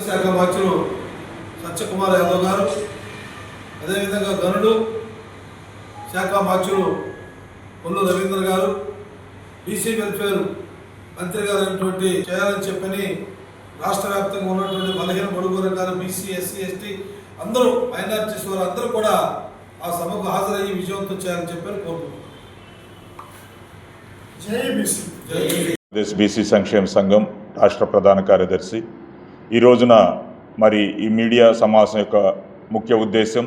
శాఖ మంత్రులు సత్యకుమార్ యాదవ్ గారు, అదేవిధంగా గనుడు శాఖ మంత్రులు కొల్లు రవీంద్ర గారు, బీసీ వెల్ఫేర్ మంత్రి గారు అయినటువంటి చేయాలని చెప్పని రాష్ట్ర వ్యాప్తంగా ఉన్నటువంటి బలహీన బడుగు వర్గాలు, బీసీ, ఎస్సీ, ఎస్టీ అందరూ, మైనారిటీస్ వారు అందరూ కూడా ఆ సభకు హాజరయ్యి విజయవంతం చేయాలని చెప్పని కోరుకుంటున్నాం. బీసీ సంక్షేమ సంఘం రాష్ట్ర ప్రధాన కార్యదర్శి. ఈ రోజున మరి ఈ మీడియా సమావేశం యొక్క ముఖ్య ఉద్దేశం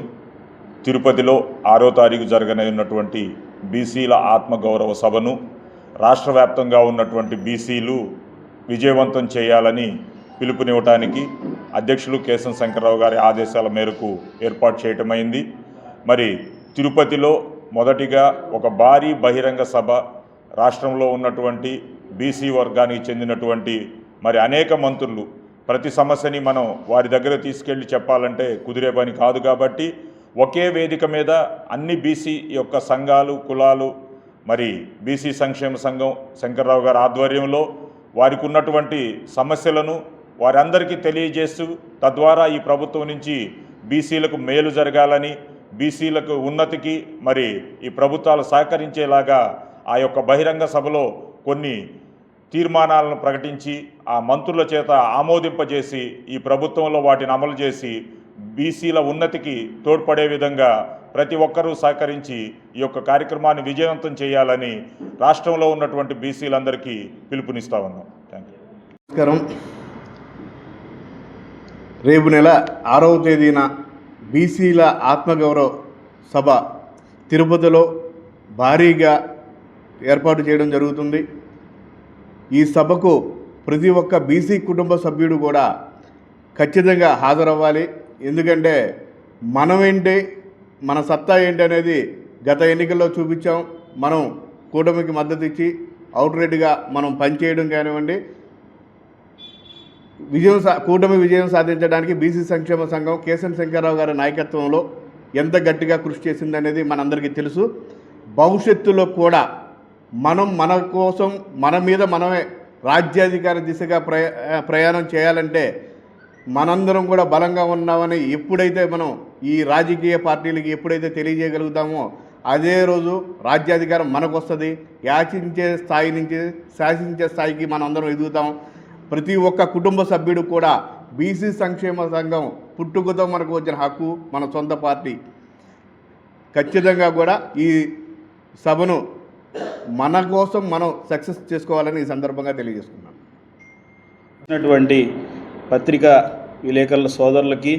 తిరుపతిలో 6వ తారీఖు జరగనున్నటువంటి బీసీల ఆత్మగౌరవ సభను రాష్ట్ర వ్యాప్తంగా ఉన్నటువంటి బీసీలు విజయవంతం చేయాలని పిలుపునివ్వటానికి అధ్యక్షులు కేశం శంకర్రావు గారి ఆదేశాల మేరకు ఏర్పాటు చేయటమైంది. మరి తిరుపతిలో మొదటిగా ఒక భారీ బహిరంగ సభ రాష్ట్రంలో ఉన్నటువంటి బీసీ వర్గానికి చెందినటువంటి మరి అనేక మంత్రులు ప్రతి సమస్యని మనం వారి దగ్గర తీసుకెళ్ళి చెప్పాలంటే కుదిరే పని కాదు. కాబట్టి ఒకే వేదిక మీద అన్ని బీసీ యొక్క సంఘాలు, కులాలు, మరి బీసీ సంక్షేమ సంఘం శంకర్రావు గారి ఆధ్వర్యంలో వారికి ఉన్నటువంటి సమస్యలను వారందరికీ తెలియజేస్తూ తద్వారా ఈ ప్రభుత్వం నుంచి బీసీలకు మేలు జరగాలని, బీసీలకు ఉన్నతికి మరి ఈ ప్రభుత్వాలు సహకరించేలాగా ఆ యొక్క బహిరంగ సభలో కొన్ని తీర్మానాలను ప్రకటించి ఆ మంత్రుల చేత ఆమోదింపజేసి ఈ ప్రభుత్వంలో వాటిని అమలు చేసి బీసీల ఉన్నతికి తోడ్పడే విధంగా ప్రతి ఒక్కరూ సహకరించి ఈ యొక్క కార్యక్రమాన్ని విజయవంతం చేయాలని రాష్ట్రంలో ఉన్నటువంటి బీసీలందరికీ పిలుపునిస్తా ఉన్నాం. Thank you. నమస్కారం. రేపు నెల 6వ తేదీన బీసీల ఆత్మగౌరవ సభ తిరుపతిలో భారీగా ఏర్పాటు చేయడం జరుగుతుంది. ఈ సభకు ప్రతి ఒక్క బీసీ కుటుంబ సభ్యుడు కూడా ఖచ్చితంగా హాజరవ్వాలి. ఎందుకంటే మనమేంటి, మన సత్తా ఏంటి అనేది గత ఎన్నికల్లో చూపించాం. మనం కూటమికి మద్దతు ఇచ్చి అవుట్రైట్గా మనం పనిచేయడం కానివ్వండి, కూటమి విజయం సాధించడానికి బీసీ సంక్షేమ సంఘం కేశం శంకర్రావు గారి నాయకత్వంలో ఎంత గట్టిగా కృషి చేసిందనేది మనందరికీ తెలుసు. భవిష్యత్తులో కూడా మన కోసం మన మీద మనమే రాజ్యాధికార దిశగా ప్రయాణం చేయాలంటే మనందరం కూడా బలంగా ఉన్నామని ఎప్పుడైతే మనం ఈ రాజకీయ పార్టీలకి ఎప్పుడైతే తెలియజేయగలుగుతామో అదే రోజు రాజ్యాధికారం మనకు వస్తుంది. యాచించే స్థాయి నుంచి శాసించే స్థాయికి మనం అందరం ఎదుగుతాం. ప్రతి ఒక్క కుటుంబ సభ్యుడు కూడా బీసీ సంక్షేమ సంఘం పుట్టుకతో మనకు వచ్చిన హక్కు, మన సొంత పార్టీ. ఖచ్చితంగా కూడా ఈ సభను మన కోసం మనం సక్సెస్ చేసుకోవాలని ఈ సందర్భంగా తెలియజేసుకున్నాను. పత్రికా విలేకరుల సోదరులకి,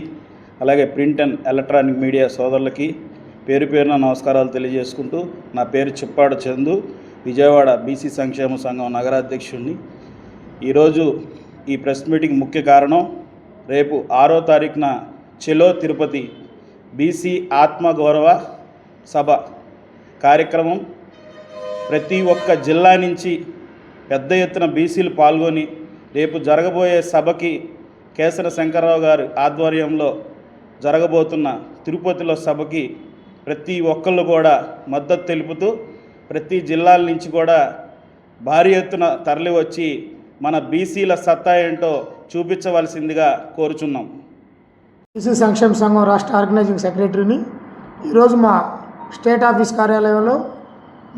అలాగే ప్రింట్ అండ్ ఎలక్ట్రానిక్ మీడియా సోదరులకి పేరు పేరున నమస్కారాలు తెలియజేసుకుంటూ, నా పేరు చిప్పాడ చందు, విజయవాడ బీసీ సంక్షేమ సంఘం నగరాధ్యక్షుడిని. ఈరోజు ఈ ప్రెస్ మీటింగ్ ముఖ్య కారణం, రేపు 6వ తారీఖున చెలో తిరుపతి బీసీ ఆత్మగౌరవ సభ కార్యక్రమం. ప్రతి ఒక్క జిల్లా నుంచి పెద్ద ఎత్తున బీసీలు పాల్గొని రేపు జరగబోయే సభకి కేశర శంకర్రావు గారి ఆధ్వర్యంలో జరగబోతున్న తిరుపతిలో సభకి ప్రతి ఒక్కళ్ళు కూడా మద్దతు తెలుపుతూ ప్రతి జిల్లాల నుంచి కూడా భారీ ఎత్తున తరలి వచ్చి మన బీసీల సత్తా ఏంటో చూపించవలసిందిగా కోరుచున్నాం. బీసీ సంక్షేమ సంఘం రాష్ట్ర ఆర్గనైజింగ్ సెక్రటరీని. ఈరోజు మా స్టేట్ ఆఫీస్ కార్యాలయంలో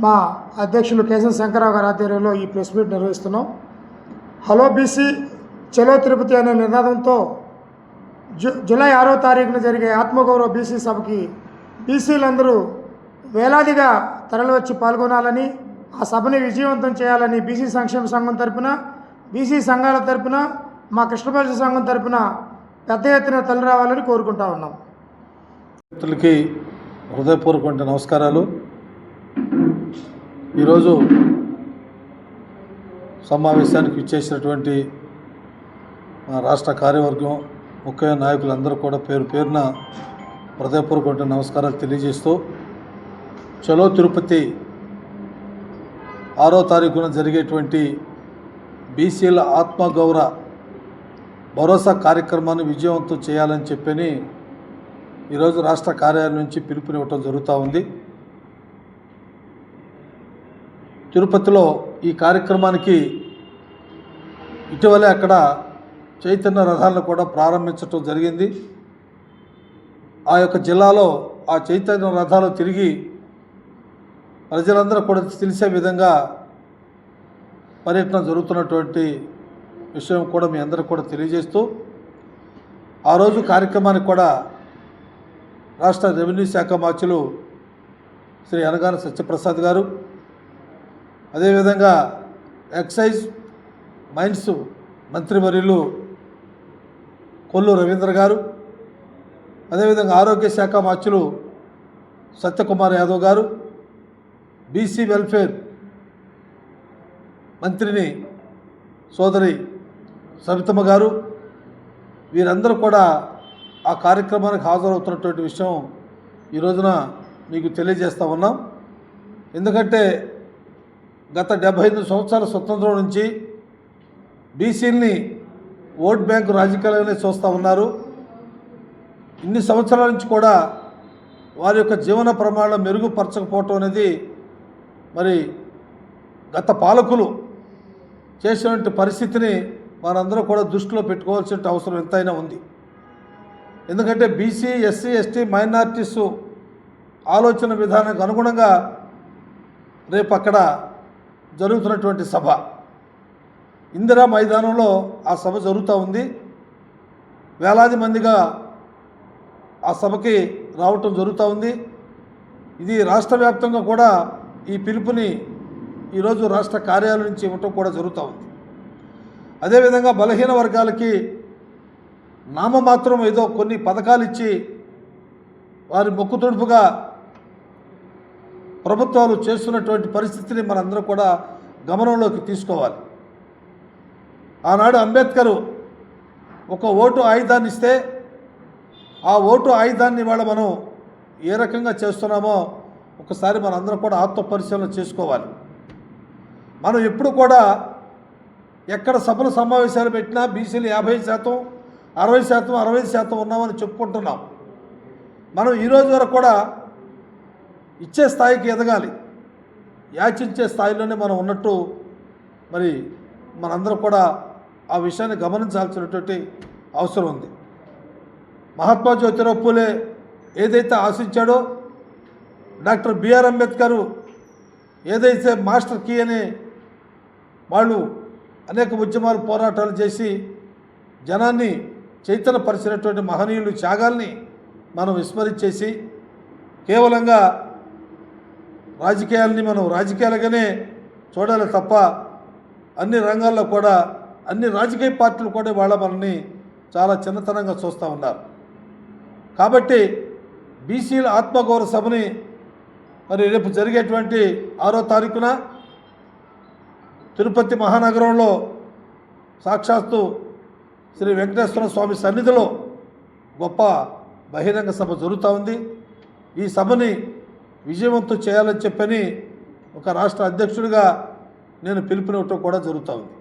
మా అధ్యక్షులు కేశం శంకర్రావు గారి ఆధ్వర్యంలో ఈ ప్రెస్ మీట్ నిర్వహిస్తున్నాం. హలో బీసీ చలో తిరుపతి అనే నినాదంతో జూలై 6వ తారీఖున జరిగే ఆత్మగౌరవ బీసీ సభకి బీసీలందరూ వేలాదిగా తరలివచ్చి పాల్గొనాలని, ఆ సభని విజయవంతం చేయాలని బీసీ సంక్షేమ సంఘం తరపున, బీసీ సంఘాల తరపున, మా కృష్ణపరిష సంఘం తరపున పెద్ద ఎత్తున తరలి రావాలని కోరుకుంటా ఉన్నాం. మిత్రులకి హృదయపూర్వకమైన నమస్కారాలు. ఈరోజు సమావేశానికి ఇచ్చేసినటువంటి మా రాష్ట్ర కార్యవర్గం ముఖ్య నాయకులందరూ కూడా పేరు పేరున హృదయపూర్వక నమస్కారాలు తెలియజేస్తూ చలో తిరుపతి 6వ తారీఖున జరిగేటువంటి బీసీల ఆత్మగౌరవ భరోసా కార్యక్రమాన్ని విజయవంతం చేయాలని చెప్పని ఈరోజు రాష్ట్ర కార్యాలయం నుంచి పిలుపునివ్వటం జరుగుతూ ఉంది. తిరుపతిలో ఈ కార్యక్రమానికి ఇటీవలే అక్కడ చైతన్య రథాలను కూడా ప్రారంభించడం జరిగింది. ఆ యొక్క జిల్లాలో ఆ చైతన్య రథాలు తిరిగి ప్రజలందరూ కూడా తెలిసే విధంగా పర్యటన జరుగుతున్నటువంటి విషయం కూడా మీ అందరూ కూడా తెలియజేస్తూ ఆ రోజు కార్యక్రమానికి కూడా రాష్ట్ర రెవెన్యూ శాఖ మంత్రులు శ్రీ అనగాన సత్యప్రసాద్ గారు, అదేవిధంగా ఎక్సైజ్ మైన్స్ మంత్రివర్యులు కొల్లు రవీంద్ర గారు, అదేవిధంగా ఆరోగ్య శాఖ మంత్రులు సత్యకుమార్ యాదవ్ గారు, బీసీ వెల్ఫేర్ మంత్రిని సోదరి సవితమ్మ గారు, వీరందరూ కూడా ఆ కార్యక్రమానికి హాజరవుతున్నటువంటి విషయం ఈ రోజున మీకు తెలియజేస్తూ ఉన్నాం. ఎందుకంటే గత 75 సంవత్సరాల స్వతంత్రం నుంచి బీసీలని ఓట్ బ్యాంకు రాజకీయాలనే చూస్తూ ఉన్నారు. ఇన్ని సంవత్సరాల నుంచి కూడా వారి యొక్క జీవన ప్రమాణం మెరుగుపరచకపోవటం అనేది మరి గత పాలకులు చేసినటువంటి పరిస్థితిని మనందరూ కూడా దృష్టిలో పెట్టుకోవాల్సిన అవసరం ఎంతైనా ఉంది. ఎందుకంటే బీసీ, ఎస్సీ, ఎస్టీ, మైనారిటీస్ ఆలోచన విధానానికి అనుగుణంగా రేపు అక్కడ జరుగుతున్నటువంటి సభ ఇందిరా మైదానంలో ఆ సభ జరుగుతూ ఉంది. వేలాది మందిగా ఆ సభకి రావటం జరుగుతూ ఉంది. ఇది రాష్ట్ర వ్యాప్తంగా కూడా ఈ పిలుపుని ఈరోజు రాష్ట్ర కార్యాలయం నుంచి ఇవ్వటం కూడా జరుగుతూ ఉంది. అదేవిధంగా బలహీన వర్గాలకి నామమాత్రం ఏదో కొన్ని పథకాలు ఇచ్చి వారి మొక్కుతొడుపుగా ప్రభుత్వాలు చేస్తున్నటువంటి పరిస్థితిని మనందరం కూడా గమనంలోకి తీసుకోవాలి. ఆనాడు అంబేద్కర్ ఒక ఓటు ఆయుధాన్ని ఇస్తే ఆ ఓటు ఆయుధాన్ని ఇవాళ మనం ఏ రకంగా చేస్తున్నామో ఒకసారి మనందరం కూడా ఆత్మపరిశీలన చేసుకోవాలి. మనం ఎప్పుడు కూడా ఎక్కడ సభలు సమావేశాలు పెట్టినా బీసీలు 50%, 60%, 65% ఉన్నామని చెప్పుకుంటున్నాం. మనం ఈరోజు వరకు కూడా ఇచ్చే స్థాయికి ఎదగాలి, యాచించే స్థాయిలోనే మనం ఉన్నట్టు మరి మనందరం కూడా ఆ విషయాన్ని గమనించాల్సినటువంటి అవసరం ఉంది. మహాత్మా జ్యోతిరావు పూలే ఏదైతే ఆశించాడో, డాక్టర్ బిఆర్ అంబేద్కర్ ఏదైతే మాస్టర్ కీ అని వాళ్ళు అనేక ఉద్యమాలు పోరాటాలు చేసి జనాన్ని చైతన్యపరిచినటువంటి మహనీయులు త్యాగాల్ని మనం విస్మరించేసి కేవలంగా రాజకీయాలని మనం రాజకీయాలుగానే చూడాలి తప్ప అన్ని రంగాల్లో కూడా అన్ని రాజకీయ పార్టీలు కూడా వాళ్ళ మనల్ని చాలా చిన్నతనంగా చూస్తూ ఉన్నారు. కాబట్టి బీసీల ఆత్మగౌరవ సభని మరి రేపు జరిగేటువంటి 6వ తారీఖున తిరుపతి మహానగరంలో సాక్షాత్తు శ్రీ వెంకటేశ్వర స్వామి సన్నిధిలో గొప్ప బహిరంగ సభ జరుగుతూ ఉంది. ఈ సభని విజయవంతం చేయాలని చెప్పని ఒక రాష్ట్ర అధ్యక్షుడిగా నేను పిలుపునివ్వటం కూడా జరుగుతూ ఉంది.